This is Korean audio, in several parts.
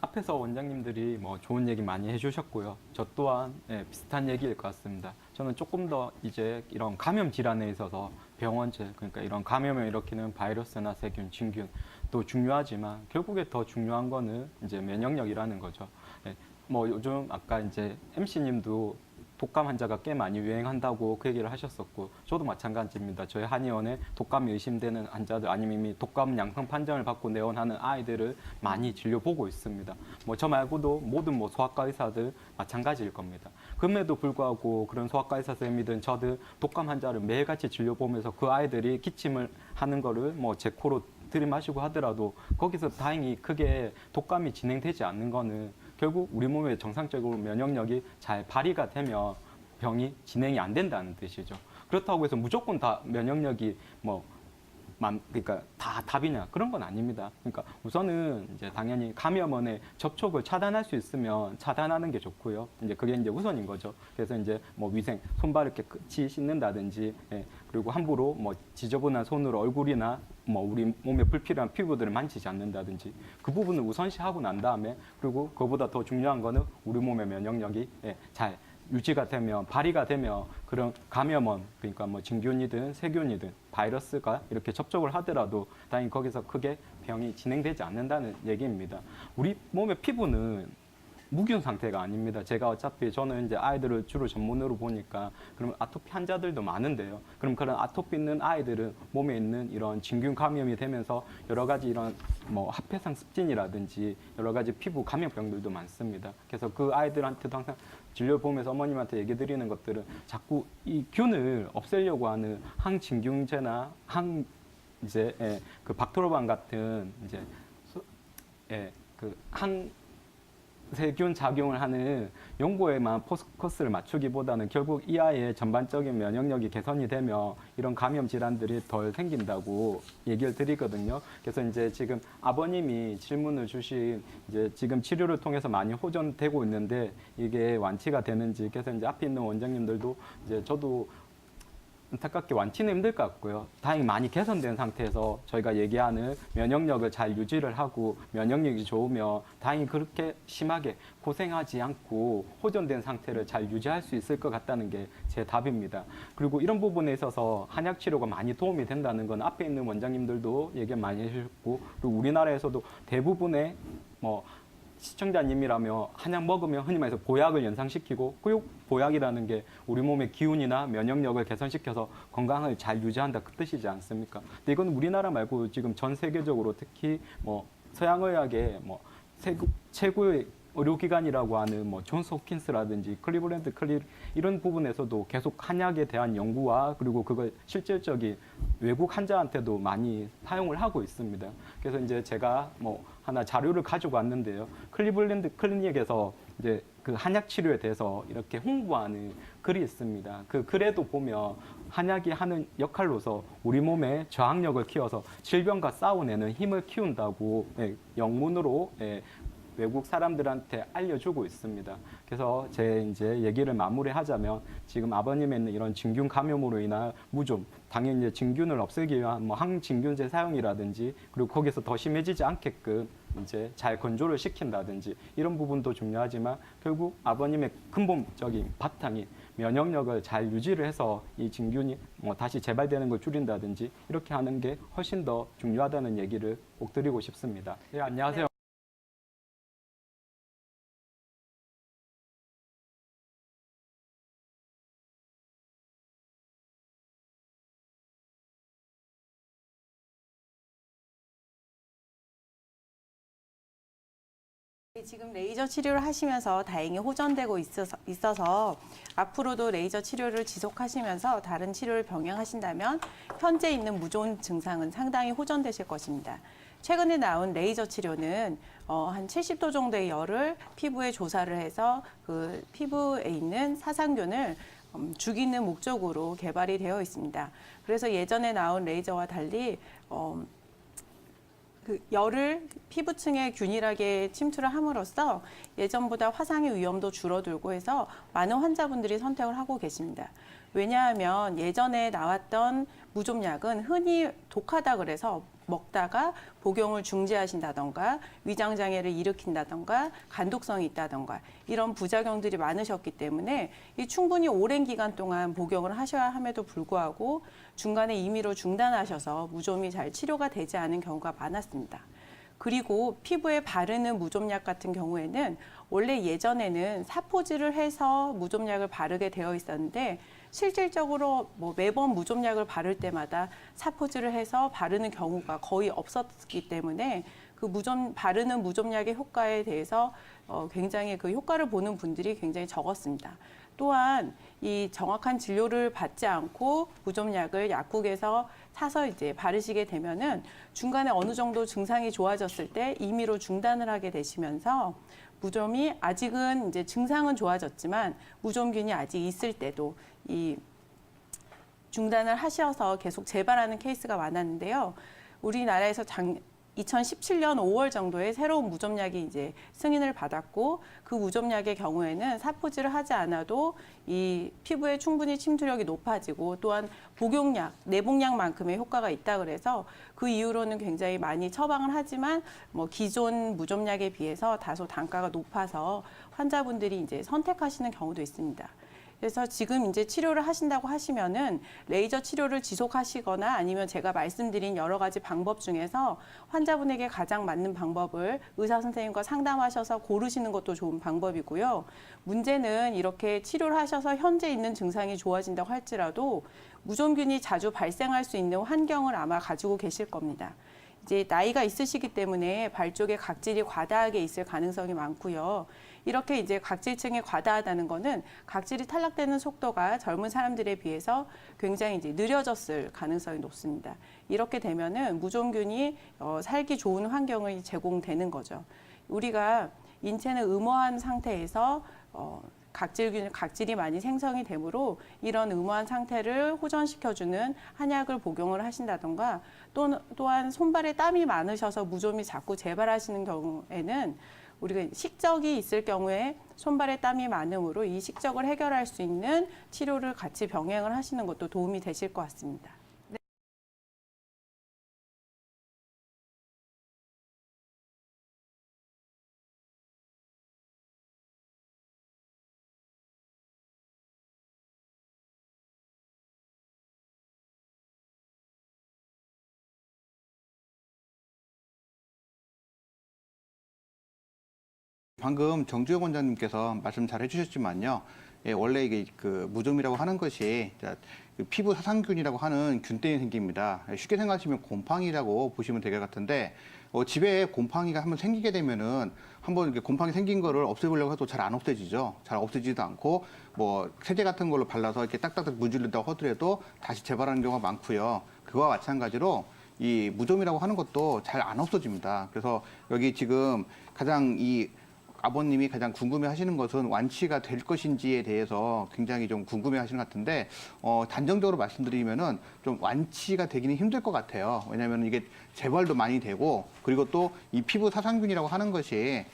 앞에서 원장님들이 뭐 좋은 얘기 많이 해주셨고요. 저 또한 비슷한 얘기일 것 같습니다. 저는 조금 더 이제 이런 감염 질환에 있어서 병원체, 그러니까 이런 감염을 일으키는 바이러스나 세균, 진균 또 중요하지만 결국에 더 중요한 거는 이제 면역력이라는 거죠. 뭐 요즘 아까 이제 MC님도 독감 환자가 꽤 많이 유행한다고 그 얘기를 하셨었고, 저도 마찬가지입니다. 저희 한의원에 독감이 의심되는 환자들 아니면 이미 독감 양성 판정을 받고 내원하는 아이들을 많이 진료보고 있습니다. 뭐 저 말고도 모든 뭐 소아과 의사들 마찬가지일 겁니다. 그럼에도 불구하고 그런 소아과 의사 선생님이든 저들 독감 환자를 매일같이 진료보면서 그 아이들이 기침을 하는 거를 뭐 제 코로 들이마시고 하더라도 거기서 다행히 크게 독감이 진행되지 않는 거는 결국 우리 몸에 정상적으로 면역력이 잘 발휘가 되면 병이 진행이 안 된다는 뜻이죠. 그렇다고 해서 무조건 다 면역력이 뭐 그러니까 다 답이냐 그런 건 아닙니다. 그러니까 우선은 이제 당연히 감염원의 접촉을 차단할 수 있으면 차단하는 게 좋고요. 이제 그게 이제 우선인 거죠. 그래서 이제 뭐 위생 손발 이렇게 끝이 씻는다든지, 그리고 함부로 뭐 지저분한 손으로 얼굴이나 뭐 우리 몸에 불필요한 피부들을 만지지 않는다든지 그 부분을 우선시하고 난 다음에, 그리고 그보다 더 중요한 거는 우리 몸의 면역력이 잘 유지가 되면, 발휘가 되면 그런 감염원, 그러니까 뭐 진균이든 세균이든 바이러스가 이렇게 접촉을 하더라도 다행히 거기서 크게 병이 진행되지 않는다는 얘기입니다. 우리 몸의 피부는 무균 상태가 아닙니다. 제가 어차피 저는 이제 아이들을 주로 전문으로 보니까 그럼 아토피 환자들도 많은데요. 그럼 그런 아토피 있는 아이들은 몸에 있는 이런 진균 감염이 되면서 여러 가지 이런 뭐 합해상 습진이라든지 여러 가지 피부 감염병들도 많습니다. 그래서 그 아이들한테도 항상 진료 보면서 어머님한테 얘기 드리는 것들은 자꾸 이 균을 없애려고 하는 항진균제나 그 박토로반 같은 이제 세균 작용을 하는 연고에만 포커스를 맞추기보다는 결국 이 아이의 전반적인 면역력이 개선이 되면 이런 감염 질환들이 덜 생긴다고 얘기를 드리거든요. 그래서 이제 지금 아버님이 질문을 주신 이제 지금 치료를 통해서 많이 호전되고 있는데 이게 완치가 되는지, 그래서 이제 앞에 있는 원장님들도 이제 저도 안타깝게 완치는 힘들 것 같고요. 다행히 많이 개선된 상태에서 저희가 얘기하는 면역력을 잘 유지를 하고 면역력이 좋으면 다행히 그렇게 심하게 고생하지 않고 호전된 상태를 잘 유지할 수 있을 것 같다는 게 제 답입니다. 그리고 이런 부분에 있어서 한약 치료가 많이 도움이 된다는 건 앞에 있는 원장님들도 얘기 많이 해주셨고, 그리고 우리나라에서도 대부분의 뭐 시청자님이라면 한약 먹으면 흔히 말해서 보약을 연상시키고, 그 보약이라는 게 우리 몸의 기운이나 면역력을 개선시켜서 건강을 잘 유지한다 그 뜻이지 않습니까? 근데 이건 우리나라 말고 지금 전 세계적으로 특히 뭐 서양의학의 뭐 최고의 의료기관이라고 하는 뭐 존스 홉킨스라든지 클리블랜드 이런 부분에서도 계속 한약에 대한 연구와 그리고 그걸 실질적인 외국 환자한테도 많이 사용을 하고 있습니다. 그래서 이제 제가 뭐 하나 자료를 가지고 왔는데요. 클리블랜드 클리닉에서 이제 그 한약 치료에 대해서 이렇게 홍보하는 글이 있습니다. 그 글에도 보면 한약이 하는 역할로서 우리 몸의 저항력을 키워서 질병과 싸워내는 힘을 키운다고 영문으로 외국 사람들한테 알려주고 있습니다. 그래서 제 이제 얘기를 마무리하자면 지금 아버님의 있는 이런 진균 감염으로 인한 무좀, 당연히 이제 진균을 없애기 위한 뭐 항진균제 사용이라든지, 그리고 거기서 더 심해지지 않게끔 이제 잘 건조를 시킨다든지 이런 부분도 중요하지만 결국 아버님의 근본적인 바탕인 면역력을 잘 유지를 해서 이 진균이 뭐 다시 재발되는 걸 줄인다든지 이렇게 하는 게 훨씬 더 중요하다는 얘기를 꼭 드리고 싶습니다. 네, 안녕하세요. 지금 레이저 치료를 하시면서 다행히 호전되고 있어서 앞으로도 레이저 치료를 지속하시면서 다른 치료를 병행하신다면 현재 있는 무좀 증상은 상당히 호전되실 것입니다. 최근에 나온 레이저 치료는 한 70도 정도의 열을 피부에 조사를 해서 그 피부에 있는 사상균을 죽이는 목적으로 개발이 되어 있습니다. 그래서 예전에 나온 레이저와 달리 그 열을 피부층에 균일하게 침투를 함으로써 예전보다 화상의 위험도 줄어들고 해서 많은 환자분들이 선택을 하고 계십니다. 왜냐하면 예전에 나왔던 무좀약은 흔히 독하다 그래서 먹다가 복용을 중지하신다던가 위장 장애를 일으킨다던가 간독성이 있다던가 이런 부작용들이 많으셨기 때문에 이 충분히 오랜 기간 동안 복용을 하셔야 함에도 불구하고 중간에 임의로 중단하셔서 무좀이 잘 치료가 되지 않은 경우가 많았습니다. 그리고 피부에 바르는 무좀약 같은 경우에는 원래 예전에는 사포질을 해서 무좀약을 바르게 되어 있었는데 실질적으로 뭐 매번 무좀약을 바를 때마다 사포질을 해서 바르는 경우가 거의 없었기 때문에 그 바르는 무좀약의 효과에 대해서 굉장히 그 효과를 보는 분들이 굉장히 적었습니다. 또한 이 정확한 진료를 받지 않고 무좀약을 약국에서 사서 이제 바르시게 되면은 중간에 어느 정도 증상이 좋아졌을 때 임의로 중단을 하게 되시면서 무좀이 아직은 이제 증상은 좋아졌지만 무좀균이 아직 있을 때도 이 중단을 하셔서 계속 재발하는 케이스가 많았는데요. 우리나라에서 2017년 5월 정도에 새로운 무좀약이 이제 승인을 받았고 그 무좀약의 경우에는 사포질을 하지 않아도 이 피부에 충분히 침투력이 높아지고 또한 복용량, 내복량만큼의 효과가 있다 그래서 그 이후로는 굉장히 많이 처방을 하지만 뭐 기존 무좀약에 비해서 다소 단가가 높아서 환자분들이 이제 선택하시는 경우도 있습니다. 그래서 지금 이제 치료를 하신다고 하시면은 레이저 치료를 지속하시거나 아니면 제가 말씀드린 여러 가지 방법 중에서 환자분에게 가장 맞는 방법을 의사 선생님과 상담하셔서 고르시는 것도 좋은 방법이고요. 문제는 이렇게 치료를 하셔서 현재 있는 증상이 좋아진다고 할지라도 무좀균이 자주 발생할 수 있는 환경을 아마 가지고 계실 겁니다. 이제 나이가 있으시기 때문에 발 쪽에 각질이 과다하게 있을 가능성이 많고요. 이렇게 이제 각질층이 과다하다는 거는 각질이 탈락되는 속도가 젊은 사람들에 비해서 굉장히 이제 느려졌을 가능성이 높습니다. 이렇게 되면은 무좀균이 살기 좋은 환경이 제공되는 거죠. 우리가 인체는 음호한 상태에서 각질이 많이 생성이 되므로 이런 음호한 상태를 호전시켜주는 한약을 복용을 하신다던가 또한 손발에 땀이 많으셔서 무좀이 자꾸 재발하시는 경우에는 우리가 식적이 있을 경우에 손발에 땀이 많으므로 이 식적을 해결할 수 있는 치료를 같이 병행을 하시는 것도 도움이 되실 것 같습니다. 방금 정주영 원장님께서 말씀 잘 해주셨지만요. 예, 원래 이게 그 무좀이라고 하는 것이 그 피부 사상균이라고 하는 균 때문에 생깁니다. 쉽게 생각하시면 곰팡이라고 보시면 될 것 같은데 집에 곰팡이가 한번 생기게 되면은 한번 이렇게 곰팡이 생긴 거를 없애보려고 해도 잘 안 없애지죠. 잘 없애지도 않고 뭐 세제 같은 걸로 발라서 이렇게 딱딱딱 문질른다고 하더라도 다시 재발하는 경우가 많고요. 그와 마찬가지로 이 무좀이라고 하는 것도 잘 안 없어집니다. 그래서 여기 지금 가장 아버님이 가장 궁금해 하시는 것은 완치가 될 것인지에 대해서 굉장히 좀 궁금해 하시는 것 같은데, 단정적으로 말씀드리면은 좀 완치가 되기는 힘들 것 같아요. 왜냐하면 이게 재발도 많이 되고, 그리고 또 이 피부 사상균이라고 하는 것이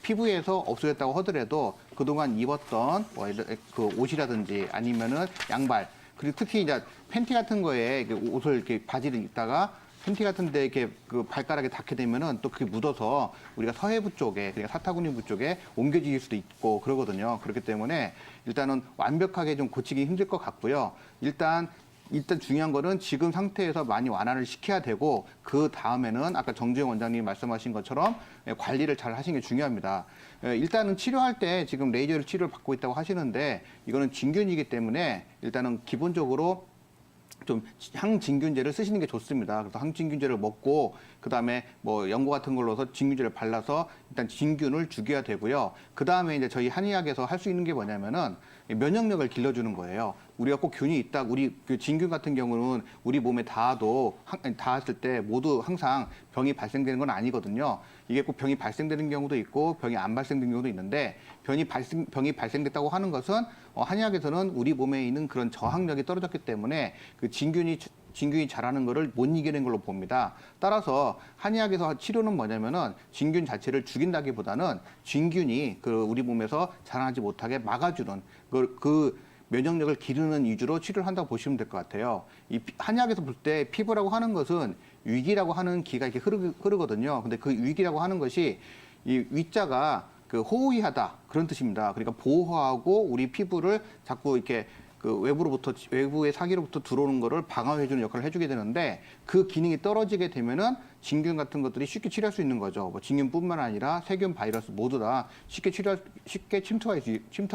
피부에서 없어졌다고 하더라도 그동안 입었던 그 옷이라든지 아니면은 양발, 그리고 특히 이제 팬티 같은 거에 옷을 이렇게 바지를 입다가 팬티 같은데 이렇게 그 발가락에 닿게 되면은 또 그게 묻어서 우리가 서해부 쪽에, 그러니까 사타구니부 쪽에 옮겨질 수도 있고 그러거든요. 그렇기 때문에 일단은 완벽하게 좀 고치기 힘들 것 같고요. 일단 중요한 거는 지금 상태에서 많이 완화를 시켜야 되고, 그 다음에는 아까 정주영 원장님이 말씀하신 것처럼 관리를 잘 하시는 게 중요합니다. 일단은 치료할 때 지금 레이저를 치료를 받고 있다고 하시는데, 이거는 진균이기 때문에 일단은 기본적으로 좀 항진균제를 쓰시는 게 좋습니다. 그래서 항진균제를 먹고 그다음에 뭐 연고 같은 걸로 서 진균제를 발라서 일단 진균을 죽여야 되고요. 그다음에 이제 저희 한의학에서 할 수 있는 게 뭐냐면은 면역력을 길러주는 거예요. 우리가 꼭 균이 있다. 우리 그 진균 같은 경우는 우리 몸에 닿았을 때 모두 항상 병이 발생되는 건 아니거든요. 이게 꼭 병이 발생되는 경우도 있고 병이 안 발생되는 경우도 있는데, 병이 발생됐다고 하는 것은 한의학에서는 우리 몸에 있는 그런 저항력이 떨어졌기 때문에 그 진균이 자라는 거를 못 이겨낸 걸로 봅니다. 따라서 한의학에서 치료는 뭐냐면은 진균 자체를 죽인다기보다는 진균이 그 우리 몸에서 자라나지 못하게 막아주는 그 면역력을 기르는 위주로 치료를 한다고 보시면 될 것 같아요. 이 한의학에서 볼 때 피부라고 하는 것은 위기라고 하는 기가 이렇게 흐르거든요. 근데 그 위기라고 하는 것이 이 위자가 그 호의하다 그런 뜻입니다. 그러니까 보호하고 우리 피부를 자꾸 이렇게 그 외부의 사기로부터 들어오는 거를 방어해주는 역할을 해주게 되는데 그 기능이 떨어지게 되면은 진균 같은 것들이 쉽게 치료할 수 있는 거죠. 뭐 진균뿐만 아니라 세균, 바이러스 모두 다 쉽게 침투할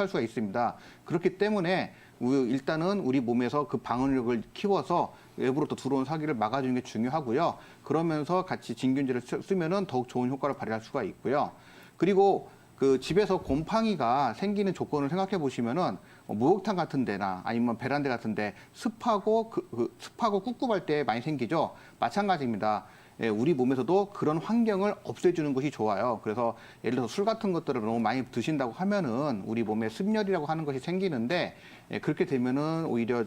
수가 있습니다. 그렇기 때문에 일단은 우리 몸에서 그 방어력을 키워서 외부로부터 들어온 사기를 막아주는 게 중요하고요. 그러면서 같이 진균제를 쓰면은 더욱 좋은 효과를 발휘할 수가 있고요. 그리고 그 집에서 곰팡이가 생기는 조건을 생각해 보시면은 목욕탕 같은 데나 아니면 베란다 같은 데 습하고 습하고 꿉꿉할 때 많이 생기죠. 마찬가지입니다. 예, 우리 몸에서도 그런 환경을 없애주는 것이 좋아요. 그래서 예를 들어서 술 같은 것들을 너무 많이 드신다고 하면은 우리 몸에 습열이라고 하는 것이 생기는데 예, 그렇게 되면은 오히려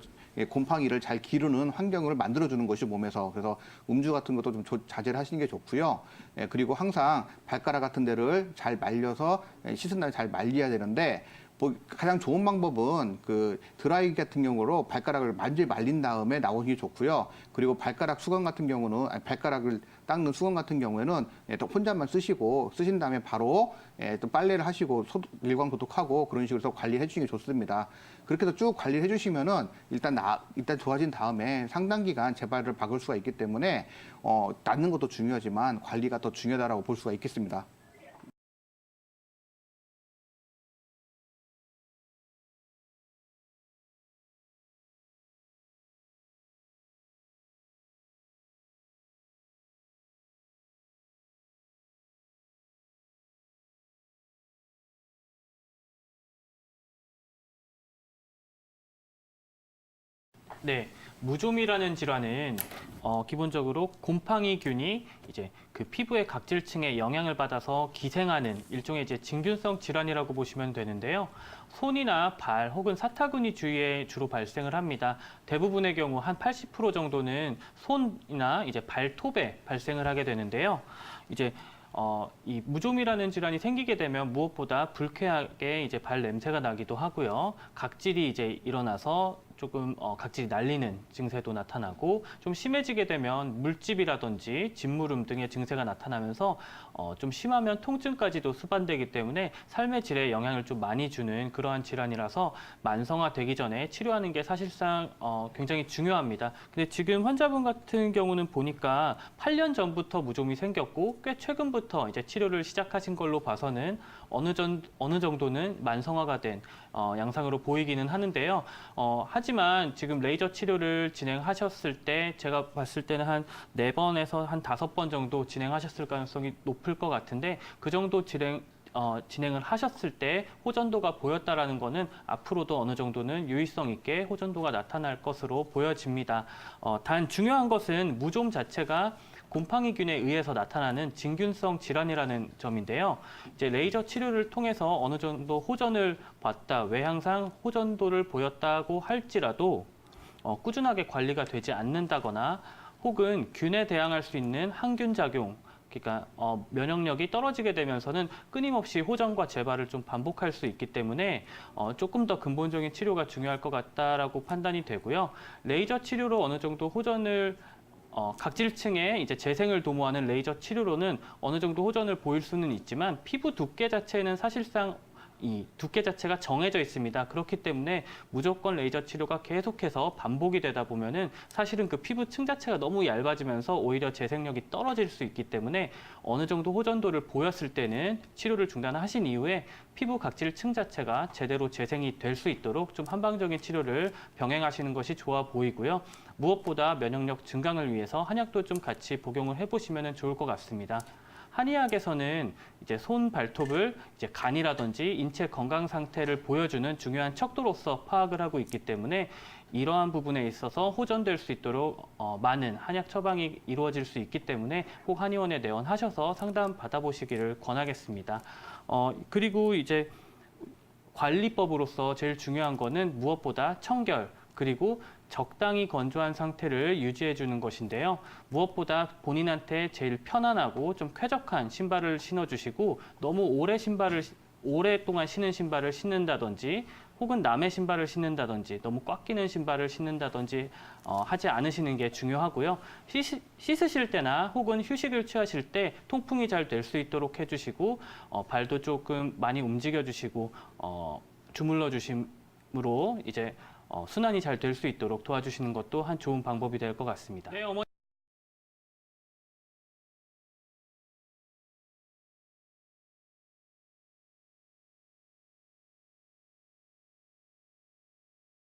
곰팡이를 잘 기르는 환경을 만들어주는 것이 몸에서 그래서 음주 같은 것도 좀 자제를 하시는 게 좋고요. 예, 그리고 항상 발가락 같은 데를 잘 말려서 씻은 다음에 잘 말려야 되는데 뭐 가장 좋은 방법은 그 드라이기 같은 경우로 발가락을 완전히 말린 다음에 나오는 게 좋고요. 그리고 발가락 수건 같은 경우는 발가락을 닦는 수건 같은 경우에는 또 혼자만 쓰신 다음에 바로 또 빨래를 하시고 일광소독하고 그런 식으로 해서 관리해 주시는 게 좋습니다. 그렇게 해서 쭉 관리해 주시면은 일단 좋아진 다음에 상당 기간 재발을 막을 수가 있기 때문에 낫는 것도 중요하지만 관리가 더 중요하다고 볼 수가 있겠습니다. 네, 무좀이라는 질환은 기본적으로 곰팡이균이 이제 그 피부의 각질층에 영향을 받아서 기생하는 일종의 이제 진균성 질환이라고 보시면 되는데요. 손이나 발 혹은 사타구니 주위에 주로 발생을 합니다. 대부분의 경우 한 80% 정도는 손이나 이제 발톱에 발생을 하게 되는데요. 이제 이 무좀이라는 질환이 생기게 되면 무엇보다 불쾌하게 이제 발 냄새가 나기도 하고요. 각질이 이제 일어나서 조금 각질이 날리는 증세도 나타나고 좀 심해지게 되면 물집이라든지 진무름 등의 증세가 나타나면서 좀 심하면 통증까지도 수반되기 때문에 삶의 질에 영향을 좀 많이 주는 그러한 질환이라서 만성화되기 전에 치료하는 게 사실상 굉장히 중요합니다. 근데 지금 환자분 같은 경우는 보니까 8년 전부터 무좀이 생겼고 꽤 최근부터 이제 치료를 시작하신 걸로 봐서는 어느 정도는 만성화가 된 양상으로 보이기는 하는데요. 하지만 지금 레이저 치료를 진행하셨을 때 제가 봤을 때는 한 4번에서 한 5번 정도 진행하셨을 가능성이 높을 것 같은데 그 정도 진행을 하셨을 때 호전도가 보였다라는 거는 앞으로도 어느 정도는 유의성 있게 호전도가 나타날 것으로 보여집니다. 단 중요한 것은 무좀 자체가 곰팡이균에 의해서 나타나는 진균성 질환이라는 점인데요. 이제 레이저 치료를 통해서 어느 정도 호전을 봤다, 외향상 호전도를 보였다고 할지라도 꾸준하게 관리가 되지 않는다거나 혹은 균에 대항할 수 있는 항균 작용, 그러니까 면역력이 떨어지게 되면서는 끊임없이 호전과 재발을 좀 반복할 수 있기 때문에 조금 더 근본적인 치료가 중요할 것 같다라고 판단이 되고요. 레이저 치료로 어느 정도 호전을 각질층에 이제 재생을 도모하는 레이저 치료로는 어느 정도 호전을 보일 수는 있지만 피부 두께 자체는 사실상 이 두께 자체가 정해져 있습니다. 그렇기 때문에 무조건 레이저 치료가 계속해서 반복이 되다 보면은 사실은 그 피부층 자체가 너무 얇아지면서 오히려 재생력이 떨어질 수 있기 때문에 어느 정도 호전도를 보였을 때는 치료를 중단하신 이후에 피부 각질층 자체가 제대로 재생이 될 수 있도록 좀 한방적인 치료를 병행하시는 것이 좋아 보이고요. 무엇보다 면역력 증강을 위해서 한약도 좀 같이 복용을 해보시면 좋을 것 같습니다. 한의학에서는 이제 손, 발톱을 이제 간이라든지 인체 건강 상태를 보여주는 중요한 척도로서 파악을 하고 있기 때문에 이러한 부분에 있어서 호전될 수 있도록 많은 한약 처방이 이루어질 수 있기 때문에 꼭 한의원에 내원하셔서 상담 받아보시기를 권하겠습니다. 그리고 이제 관리법으로서 제일 중요한 거는 무엇보다 청결, 그리고 적당히 건조한 상태를 유지해 주는 것인데요. 무엇보다 본인한테 제일 편안하고 좀 쾌적한 신발을 신어주시고 너무 오랫동안 신은 신발을 신는다든지 혹은 남의 신발을 신는다든지 너무 꽉 끼는 신발을 신는다든지 하지 않으시는 게 중요하고요. 씻으실 때나 혹은 휴식을 취하실 때 통풍이 잘 될 수 있도록 해주시고 발도 조금 많이 움직여 주시고 주물러 주심으로 이제 순환이 잘 될 수 있도록 도와주시는 것도 한 좋은 방법이 될 것 같습니다. 네, 어머니.